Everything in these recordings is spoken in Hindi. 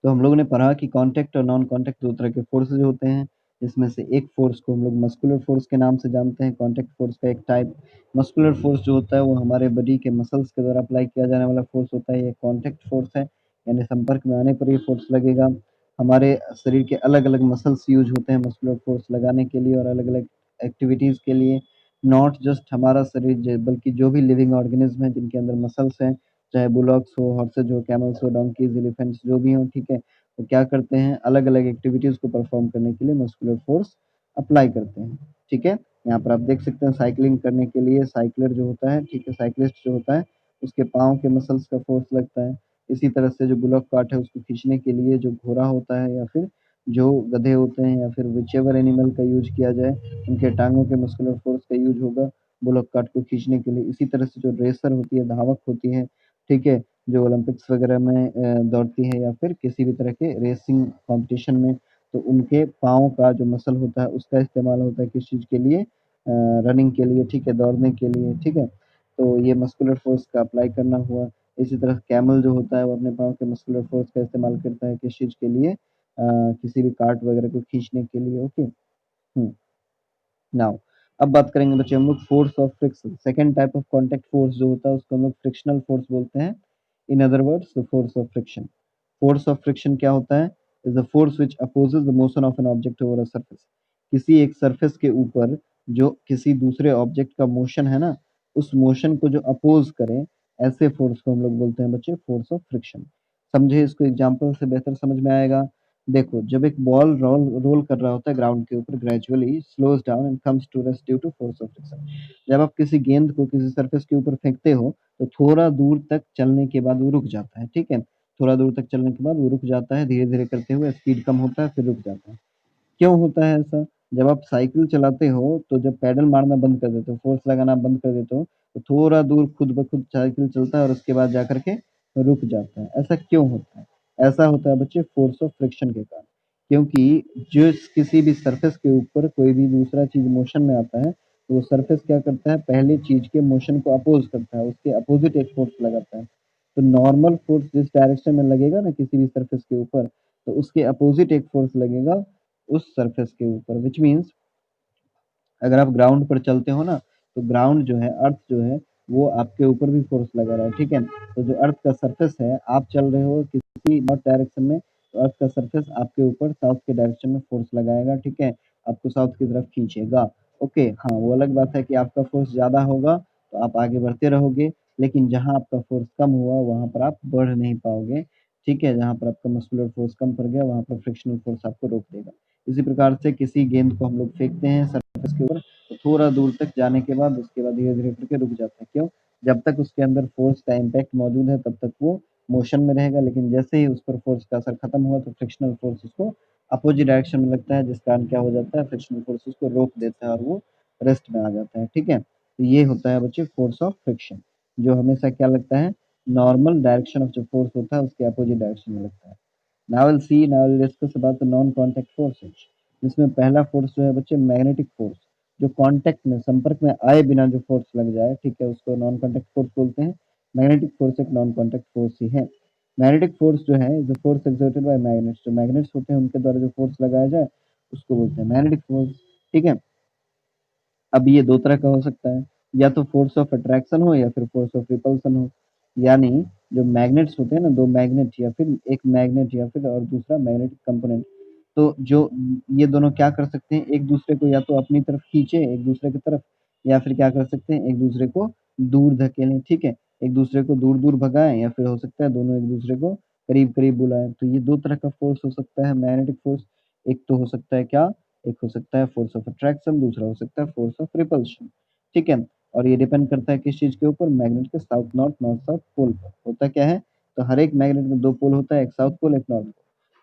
तो हम लोगों ने पढ़ा कि कॉन्टैक्ट और नॉन कॉन्टैक्ट 2 तरह के फ़ोर्सेज़ होते हैं, जिसमें से एक फ़ोर्स को हम लोग मस्कुलर फ़ोर्स के नाम से जानते हैं, कॉन्टैक्ट फ़ोर्स का एक टाइप। मस्कुलर फ़ोर्स जो होता है वो हमारे बॉडी के मसल्स के द्वारा अप्लाई किया जाने वाला फ़ोर्स होता है, ये कॉन्टैक्ट फ़ोर्स है, यानी संपर्क में आने पर ये फ़ोर्स लगेगा। हमारे शरीर के अलग-अलग मसल्स यूज़ होते हैं मस्कुलर फ़ोर्स लगाने के लिए और अलग-अलग एक्टिविटीज़ के लिए, नॉट जस्ट हमारा शरीर बल्कि जो भी लिविंग ऑर्गेनिज़्म है जिनके अंदर मसल्स हैं, चाहे बुलॉक्स हो, हॉर्सेज हो, कैमल्स हो, डोंकीज़, एलिफेंट्स जो भी हों, ठीक है? वो क्या करते हैं, अलग-अलग एक्टिविटीज़ को परफ़ॉर्म करने के लिए मस्कुलर फ़ोर्स अप्लाई करते हैं, ठीक है? यहाँ पर आप देख सकते हैं साइक्लिंग करने के लिए साइक्लर जो होता है, ठीक है? साइक्लिस्ट जो होता है, उसके पाँव के मसल्स का फ़ोर्स लगता है। इसी तरह से जो बुलॉक कार्ट है उसको खींचने के लिए जो घोड़ा होता है या फिर जो गधे होते हैं या फिर व्हिचएवर एनिमल का यूज़ किया जाए, उनके टाँगों के मस्कुलर फ़ोर्स का यूज़ होगा बुलॉक कार्ट को खींचने के लिए। इसी तरह से जो रेसर होती है, धावक होती है, ठीक है? जो ओलंपिक्स वगैरह में दौड़ती है या फिर किसी भी तरह के रेसिंग कॉम्पिटिशन में, तो उनके पाँव का जो मसल होता है उसका इस्तेमाल होता है किस चीज़ के लिए रनिंग के लिए, ठीक है? दौड़ने के लिए, ठीक है? तो ये मस्कुलर फ़ोर्स का अप्लाई करना हुआ। इसी तरह कैमल जो होता है वो अपने पाँव के मस्कुलर फ़ोर्स का इस्तेमाल करता है किस चीज़ के लिए किसी भी कार्ट वगैरह को खींचने के लिए, ओके? हुँ। नाउ अब बात करेंगे बच्चे हम लोग force of friction. Second type of contact force जो होता है उसको हम लोग फ्रिक्शनल फ़ोर्स बोलते हैं। In other words the force of friction. Force of friction क्या होता है? Is the force which opposes the motion of an object over a surface. किसी एक सरफेस के ऊपर जो किसी दूसरे ऑब्जेक्ट का मोशन है ना, उस मोशन को जो अपोज़ करे, ऐसे फ़ोर्स को हम लोग बोलते हैं बच्चे फ़ोर्स ऑफ फ्रिक्शन। समझे इसको एग्ज़ाम्पल से बेहतर समझ में आएगा। देखो, जब एक बॉल रोल रोल कर रहा होता है ग्राउंड के ऊपर gradually slows down and comes to rest due to force of friction. जब आप किसी गेंद को किसी सरफेस के ऊपर फेंकते हो, तो थोड़ा दूर तक चलने के बाद वो रुक जाता है, ठीक है? थोड़ा दूर तक चलने के बाद वो रुक जाता है, धीरे-धीरे करते हुए स्पीड कम होता है, फिर रुक जाता है। क्यों होता है ऐसा? जब आप साइकिल चलाते हो, तो जब पैडल मारना बंद कर देते हो, फ़ोर्स लगाना बंद कर देते हो, तो थोड़ा दूर खुद ब खुद साइकिल चलता है और उसके बाद जाकर के रुक जाता है। ऐसा क्यों होता है? ऐसा होता है बच्चे फ़ोर्स ऑफ फ्रिक्शन के कारण। क्योंकि जिस किसी भी सरफेस के ऊपर कोई भी दूसरा चीज़ मोशन में आता है, तो वो सरफेस क्या करता है, पहले चीज़ के मोशन को अपोज़ करता है, उसके अपोज़िट एक फ़ोर्स लगाता है। तो नॉर्मल फ़ोर्स जिस डायरेक्शन में लगेगा ना किसी भी सरफेस के ऊपर, तो उसके अपोज़िट एक फ़ोर्स लगेगा उस सरफेस के ऊपर व्हिच मीन्स अगर आप ग्राउंड पर चलते हो ना, तो ग्राउंड जो है, अर्थ जो है, वो आपके ऊपर भी फ़ोर्स लगा रहा है, ठीक है? तो जो अर्थ का सरफेस है, आप चल रहे हो किसी नॉर्थ डायरेक्शन में, तो अर्थ का सरफेस आपके ऊपर साउथ के डायरेक्शन में फ़ोर्स लगाएगा, ठीक है? आपको साउथ की तरफ खींचेगा, ओके? हाँ, वो अलग बात है कि आपका फ़ोर्स ज़्यादा होगा, तो आप आगे बढ़ते रहोगे, लेकिन जहाँ आपका फ़ोर्स कम हुआ, वहाँ पर आप बढ़ नहीं पाओगे, ठीक है? जहाँ पर आपका मस्कुलर फ़ोर्स कम पड़ गया, वहाँ पर फ्रिक्शनल फ़ोर्स आपको रोक देगा। इसी प्रकार से किसी गेंद को हम लोग फेंकते हैं सरफेस के ऊपर, तो थोड़ा दूर तक जाने के बाद उसके बाद धीरे-धीरे करके रुक जाता है, क्यों? जब तक उसके अंदर फ़ोर्स का इम्पैक्ट मौजूद है तब तक वो मोशन में रहेगा, लेकिन जैसे ही उस पर फ़ोर्स का असर खत्म हुआ तो फ्रिक्शनल फ़ोर्स उसको अपोज़िट डायरेक्शन में लगता है, जिस कारण क्या हो जाता है, फ्रिक्शनल फ़ोर्स उसको रोक देता है और वो रेस्ट में आ जाता है, ठीक है? तो ये होता है बच्चे फ़ोर्स ऑफ फ्रिक्शन, जो हमेशा क्या लगता है, नॉर्मल डायरेक्शन ऑफ जो फ़ोर्स होता है उसके अपोज़िट डायरेक्शन में लगता है। Now will discuss about the non contact forces. जिसमें पहला फ़ोर्स जो है बच्चे मैग्नेटिक फ़ोर्स, जो कॉन्टैक्ट में संपर्क में आए बिना जो फ़ोर्स लग जाए, ठीक है? उसको नॉन कॉन्टैक्ट फ़ोर्स बोलते हैं। मैग्नेटिक फ़ोर्स एक नॉन कॉन्टैक्ट फ़ोर्स ही है। मैग्नेटिक फ़ोर्स जो है is the force exerted by magnets, जो मैग्नेट्स होते हैं उनके द्वारा जो फ़ोर्स लगाया जाए, उसको बोलते हैं मैग्नेटिक फ़ोर्स, ठीक है? अब ये 2 तरह का हो सकता है, या तो फ़ोर्स ऑफ अट्रैक्शन हो या फिर फ़ोर्स ऑफ रिपल्शन हो। यानी जो मैग्नेट्स होते हैं ना, 2 मैग्नेट या फिर 1 मैग्नेट या फिर और दूसरा मैग्नेटिक कंपोनेंट, तो जो ये दोनों क्या कर सकते हैं, एक-दूसरे को या तो अपनी तरफ खींचे एक-दूसरे की तरफ या फिर क्या कर सकते हैं, एक-दूसरे को दूर धकेलें, ठीक है? एक-दूसरे को दूर-दूर भगाएँ या फिर हो सकता है दोनों एक-दूसरे को करीब-करीब बुलाएँ। तो ये 2 तरह का फ़ोर्स हो सकता है मैग्नेटिक फ़ोर्स। एक तो हो सकता है क्या, एक हो सकता है फ़ोर्स ऑफ अट्रैक्शन, दूसरा हो सकता है फ़ोर्स ऑफ रिपल्शन, ठीक है? और ये डिपेंड करता है किस चीज़ के ऊपर, मैग्नेट के south north, north south pole पर। होता क्या है, तो हर एक मैग्नेट में 2 पोल होता है, एक साउथ पोल, एक नॉर्थ पोल।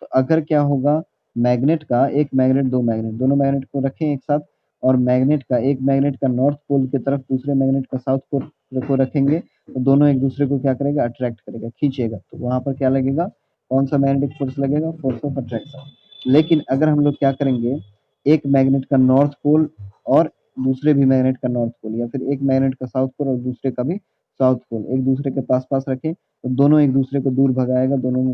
तो अगर क्या होगा, मैग्नेट का 1 मैग्नेट, 2 मैग्नेट, दोनों मैग्नेट को रखें एक साथ और मैग्नेट का एक मैग्नेट का नॉर्थ पोल की तरफ दूसरे मैग्नेट का साउथ पोल को रखेंगे, तो दोनों एक-दूसरे को क्या करेगा, अट्रैक्ट करेगा, खींचेगा। तो वहाँ पर क्या लगेगा, कौन-सा मैग्नेटिक फ़ोर्स लगेगा, फ़ोर्स ऑफ अट्रैक्शन। लेकिन अगर हम लोग क्या करेंगे, एक मैग्नेट का नॉर्थ पोल और दूसरे भी मैग्नेट का नॉर्थ पोल या फिर एक मैग्नेट का साउथ पोल और दूसरे का भी साउथ पोल एक दूसरे के पास-पास रखें, तो दोनों एक दूसरे को दूर भगाएगा, दोनों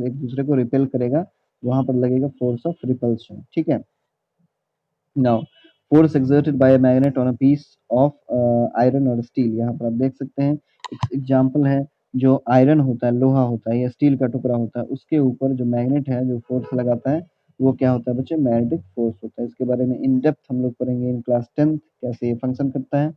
एक दूसरे को रिपेल करेगा, वहाँ पर लगेगा फोर्स ऑफ रिपल्शन, ठीक है? Now force exerted by a magnet on a piece of iron और स्टील, यहाँ पर आप देख सकते हैं एक एग्जांपल है, जो आयरन होता है, लोहा होता है या स्टील का टुकड़ा होता है, उसके ऊपर जो मैग्नेट है, जो फोर्स लगाता है, वो क्या होता है बच्चे? मैग्नेटिक फोर्स होता है। इसके बारे में इन डेप्थ हम लोग पढ़ेंगे इन क्लास 10th कैसे ये फंक्शन करता है।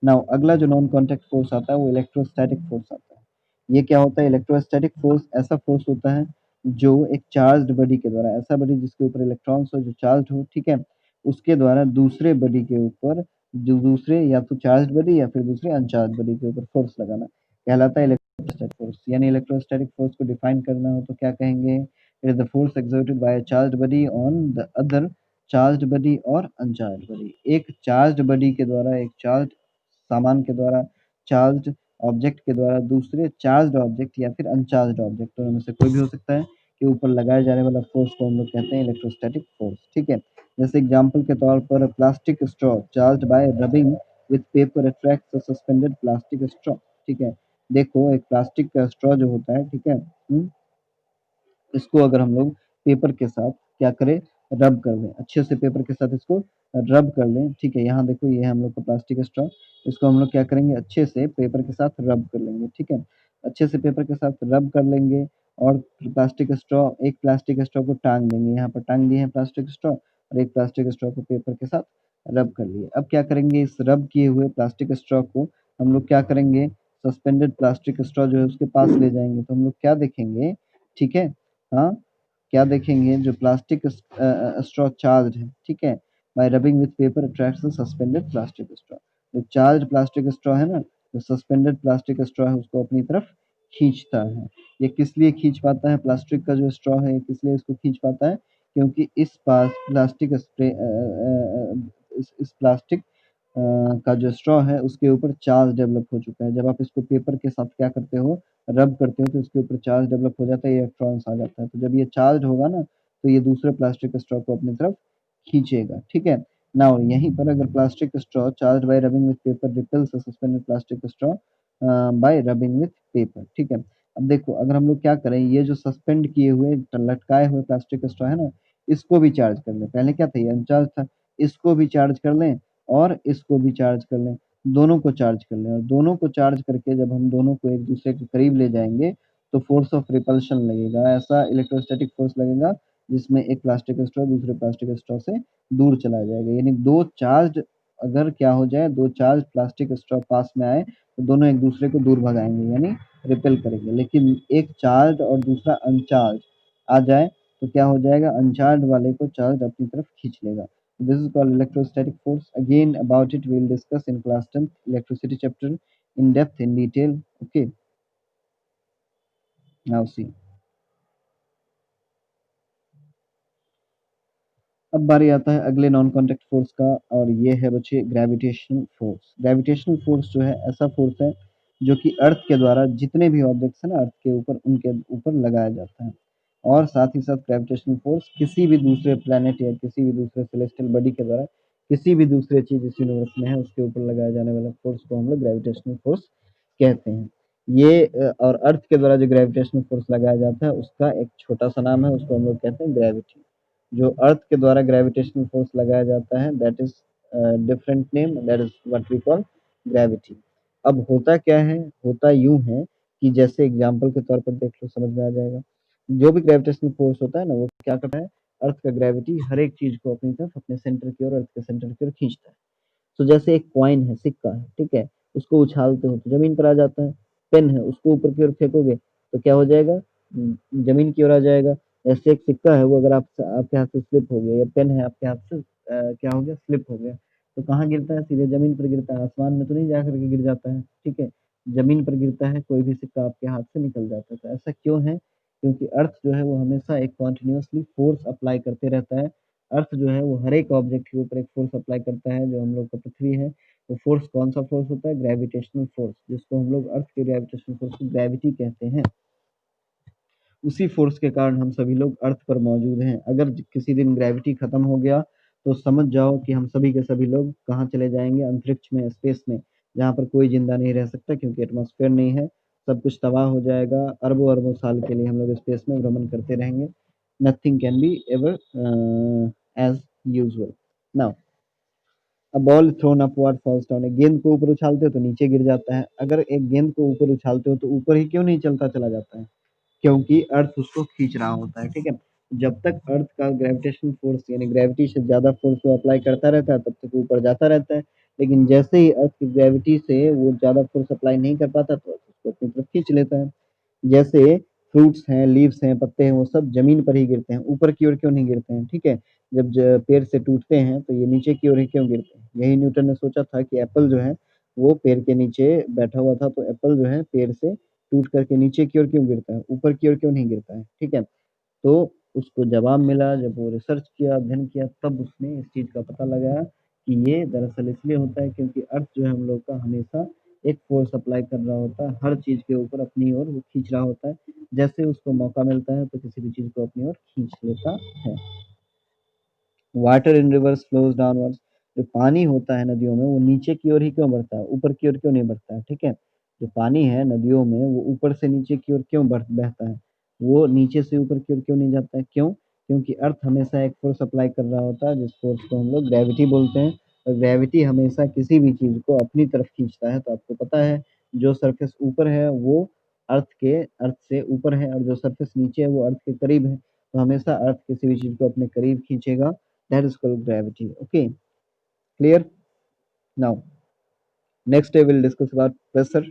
नाउ अगला जो नॉन कॉन्टैक्ट फोर्स आता है वो इलेक्ट्रोस्टैटिक फोर्स आता है। ये क्या होता है? इलेक्ट्रोस्टैटिक फोर्स ऐसा फोर्स होता है जो एक चार्ज्ड बॉडी के द्वारा, ऐसा बॉडी जिसके ऊपर इलेक्ट्रॉन्स हो, जो चार्ज्ड हो, ठीक है? उसके द्वारा दूसरे बॉडी के ऊपर, जो दूसरे या तो चार्ज्ड बॉडी या फिर दूसरे अनचार्ज्ड बॉडी के ऊपर फोर्स लगाना कहलाता है इलेक्ट्रोस्टैटिक फोर्स। यानी इलेक्ट्रोस्टैटिक फोर्स को डिफाइन करना हो तो क्या कहेंगे? It is the force exerted by a charged body on the other charged body और अनचार्ज्ड बॉडी। एक चार्ज्ड बॉडी के द्वारा, एक चार्ज्ड सामान के द्वारा, चार्ज्ड ऑब्जेक्ट के द्वारा दूसरे चार्ज्ड ऑब्जेक्ट या फिर अनचार्ज्ड ऑब्जेक्ट, दोनों में से कोई भी हो सकता है, के ऊपर लगाए जाने वाला फोर्स को हम लोग कहते हैं इलेक्ट्रोस्टैटिक फोर्स, ठीक है? जैसे एग्जांपल के तौर पर plastic straw charged bye rubbing with paper attracts a suspended plastic straw, ठीक है? देखो एक प्लास्टिक का स्ट्रॉ जो होता है, ठीक है? इसको अगर हम लोग पेपर के साथ क्या करें? रब कर लें, अच्छे से पेपर के साथ इसको रब कर लें, ठीक है? यहाँ देखो ये है हम लोग का प्लास्टिक स्ट्रॉ, इसको हम लोग क्या करेंगे? अच्छे से पेपर के साथ रब कर लेंगे, ठीक है? अच्छे से पेपर के साथ रब कर लेंगे और एक प्लास्टिक स्ट्रॉ को टाँग देंगे, यहाँ पर टाँग दिए हैं प्लास्टिक स्ट्रॉ और एक प्लास्टिक स्ट्रॉ को पेपर के साथ रब कर लिए। अब क्या करेंगे? इस रब किए हुए प्लास्टिक स्ट्रॉ को हम लोग क्या करेंगे? सस्पेंडेड प्लास्टिक स्ट्रॉ जो है उसके पास ले जाएँगे, तो हम लोग क्या देखेंगे? ठीक है? हाँ, क्या देखेंगे? जो प्लास्टिक स्ट्रॉ चार्ज्ड है, ठीक है? Bye rubbing with paper attracts the suspended plastic straw. जो चार्ज्ड प्लास्टिक स्ट्रॉ है ना, जो सस्पेंडेड प्लास्टिक स्ट्रॉ है उसको अपनी तरफ खींचता है। ये किस लिए खींच पाता है? प्लास्टिक का जो स्ट्रॉ है, किस लिए इसको खींच पाता है? क्योंकि इस पास प्लास्टिक इस प्लास्टिक का जो स्ट्रॉ है उसके ऊपर चार्ज डेवलप हो चुका है। जब आप इसको पेपर के साथ क्या करते हो? रब करते हो तो इसके ऊपर चार्ज डेवलप हो जाता है, इलेक्ट्रॉन्स आ जाता है। तो जब ये चार्ज होगा ना, तो ये दूसरे प्लास्टिक स्ट्रॉ को अपनी तरफ खींचेगा, ठीक है? नाउ यहीं पर अगर plastic straw charged bye rubbing with paper repels a suspended plastic straw bye rubbing with paper, ठीक है? अब देखो अगर हम लोग क्या करें, ये जो सस्पेंड किए हुए लटकाए हुए प्लास्टिक स्ट्रॉ है ना, इसको भी चार्ज कर लें। पहले क्या था? ये अनचार्ज था, इसको भी चार्ज कर लें और इसको भी चार्ज कर लें, दोनों को चार्ज कर लें और दोनों को चार्ज करके जब हम दोनों को एक दूसरे के करीब ले जाएँगे, तो फोर्स ऑफ रिपल्शन लगेगा। ऐसा इलेक्ट्रोस्टैटिक फोर्स लगेगा जिसमें एक प्लास्टिक स्ट्रॉ दूसरे प्लास्टिक स्ट्रॉ से दूर चला जाएगा। यानी 2 चार्ज्ड अगर क्या हो जाए, 2 चार्ज्ड प्लास्टिक स्ट्रॉ पास में आए, तो दोनों एक दूसरे को दूर भगाएँगे यानी रिपेल करेंगे। लेकिन एक चार्ज्ड और दूसरा अनचार्ज्ड आ जाए, तो क्या हो जाएगा? अनचार्ज्ड वाले को चार्ज्ड अपनी तरफ खींच लेगा। This is called electrostatic force. Again, about it we will discuss in class 10th electricity chapter in depth in detail. Okay, now see. अब बारी आता है अगले नॉन कॉन्टैक्ट फोर्स का और ये है बच्चे ग्रेविटेशनल फोर्स। ग्रेविटेशनल फोर्स जो है ऐसा फोर्स है जो कि अर्थ के द्वारा जितने भी ऑब्जेक्ट्स हैं ना अर्थ के ऊपर, उनके ऊपर लगाया जाता है। और साथ ही साथ ग्रेविटेशनल फोर्स किसी भी दूसरे प्लैनेट या किसी भी दूसरे सेलेस्टियल बॉडी के द्वारा किसी भी दूसरे चीज़ इस यूनिवर्स में है उसके ऊपर लगाए जाने वाला फोर्स को हम लोग ग्रेविटेशनल फोर्स कहते हैं। ये और अर्थ के द्वारा जो ग्रेविटेशनल फोर्स लगाया जाता है उसका एक छोटा सा नाम है, उसको हम लोग कहते हैं ग्रेविटी। जो अर्थ के द्वारा ग्रेविटेशनल फोर्स लगाया जाता है that is different name, that is what we call gravity. अब होता क्या है? होता यूं है कि जैसे एग्जांपल के तौर पर देख लो, समझ में आ जाएगा। जो भी ग्रेविटेशनल फोर्स होता है ना वो क्या करता है? अर्थ का ग्रेविटी हर एक चीज को अपनी तरफ, अपने सेंटर की ओर, अर्थ के सेंटर की ओर खींचता है। तो जैसे एक कॉइन है, सिक्का है, ठीक है? उसको उछालते हो तो ज़मीन पर आ जाता है। पेन है, उसको ऊपर की ओर फेंकोगे तो क्या हो जाएगा? ज़मीन की ओर आ जाएगा। ऐसे एक सिक्का है, वो अगर आपके हाथ से स्लिप हो गया, या पेन है आपके हाथ से क्या हो गया? स्लिप हो गया, तो कहाँ गिरता है? सीधे ज़मीन पर गिरता है, आसमान में तो नहीं जा कर के गिर जाता है, ठीक है? ज़मीन पर गिरता है, कोई भी सिक्का आपके हाथ से निकल जाता है। तो ऐसा क्यों है? क्योंकि अर्थ जो है वो हमेशा एक कंटीन्यूअसली फ़ोर्स अप्लाई करते रहता है। अर्थ जो है वो हर एक ऑब्जेक्ट के ऊपर एक फ़ोर्स अप्लाई करता है, जो हम लोग का पृथ्वी है, वो फ़ोर्स कौन-सा फ़ोर्स होता है? ग्रेविटेशनल फ़ोर्स, जिसको हम लोग अर्थ के ग्रेविटेशनल फ़ोर्स को ग्रेविटी कहते हैं। उसी फ़ोर्स के कारण हम सभी लोग अर्थ पर मौजूद हैं। अगर किसी दिन ग्रेविटी खत्म हो गया, तो समझ जाओ कि हम सभी के सभी लोग कहाँ चले जाएँगे? अंतरिक्ष में, स्पेस में। जहाँ पर कोई जिंदा नहीं रह सकता क्योंकि एटमॉस्फेयर नहीं है, सब कुछ तबाह हो जाएगा, अरबों-अरबों साल के लिए हम लोग स्पेस में भ्रमण करते रहेंगे। Nothing can be ever as usual. Now a ball throne upward falls down, एक गेंद को ऊपर उछालते हो तो नीचे गिर जाता है। अगर एक गेंद को ऊपर उछालते हो तो ऊपर ही क्यों नहीं चलता चला जाता है? क्योंकि अर्थ उसको खींच रहा होता है, ठीक है? जब तक अर्थ का ग्रेविटेशन फोर्स यानी ग्रेविटी से ज़्यादा फोर्स वो अप्लाई करता रहता है, तब तक वो ऊपर जाता रहता है। लेकिन जैसे ही अर्थ की ग्रेविटी से वो ज़्यादा फोर्स अप्लाई नहीं कर पाता, तो अर्थ उसको अपनी तरफ खींच लेता है। जैसे फ्रूट्स हैं, लीव्स हैं, पत्ते हैं, वो सब ज़मीन पर ही गिरते हैं, ऊपर की ओर क्यों नहीं गिरते हैं, ठीक है? जब पेड़ से टूटते हैं, तो ये नीचे की ओर ही क्यों गिरते हैं? यही न्यूटन ने सोचा था कि एप्पल जो है, वो पेड़ के नीचे बैठा हुआ था, तो एप्पल जो है पेड़ से टूट करके नीचे की ओर क्यों गिरता है, ऊपर की ओर क्यों नहीं गिरता है, ठीक है? तो उसको जवाब मिला, जब वो रिसर्च किया, अध्ययन किया, तब उसने इस चीज़ का पता लगाया कि ये दरअसल इसलिए होता है क्योंकि अर्थ जो है हम लोग का हमेशा एक फ़ोर्स अप्लाई कर रहा होता है, हर चीज़ के ऊपर अपनी ओर वो खींच रहा होता है। जैसे उसको मौका मिलता है तो किसी भी चीज़ को अपनी ओर खींच लेता है। Water in reverse flows downwards, जो पानी होता है नदियों में वो नीचे की ओर ही क्यों बढ़ता है, ऊपर की ओर क्यों नहीं बढ़ता है, ठीक है? जो पानी है नदियों में वो ऊपर से नीचे की ओर क्यों बहता है, वो नीचे से ऊपर की ओर क्यों नहीं जाता है, क्यों? क्योंकि अर्थ हमेशा एक फोर्स अप्लाई कर रहा होता है जिस फोर्स को हम लोग ग्रेविटी बोलते हैं, और ग्रेविटी हमेशा किसी भी चीज़ को अपनी तरफ खींचता है। तो आपको पता है जो सरफेस ऊपर है वो अर्थ से ऊपर है, और जो सरफेस नीचे है वो अर्थ के करीब है। तो हमेशा अर्थ किसी भी चीज़ को अपने करीब खींचेगा। That is called gravity. Okay, clear? Now, next I will discuss about pressure.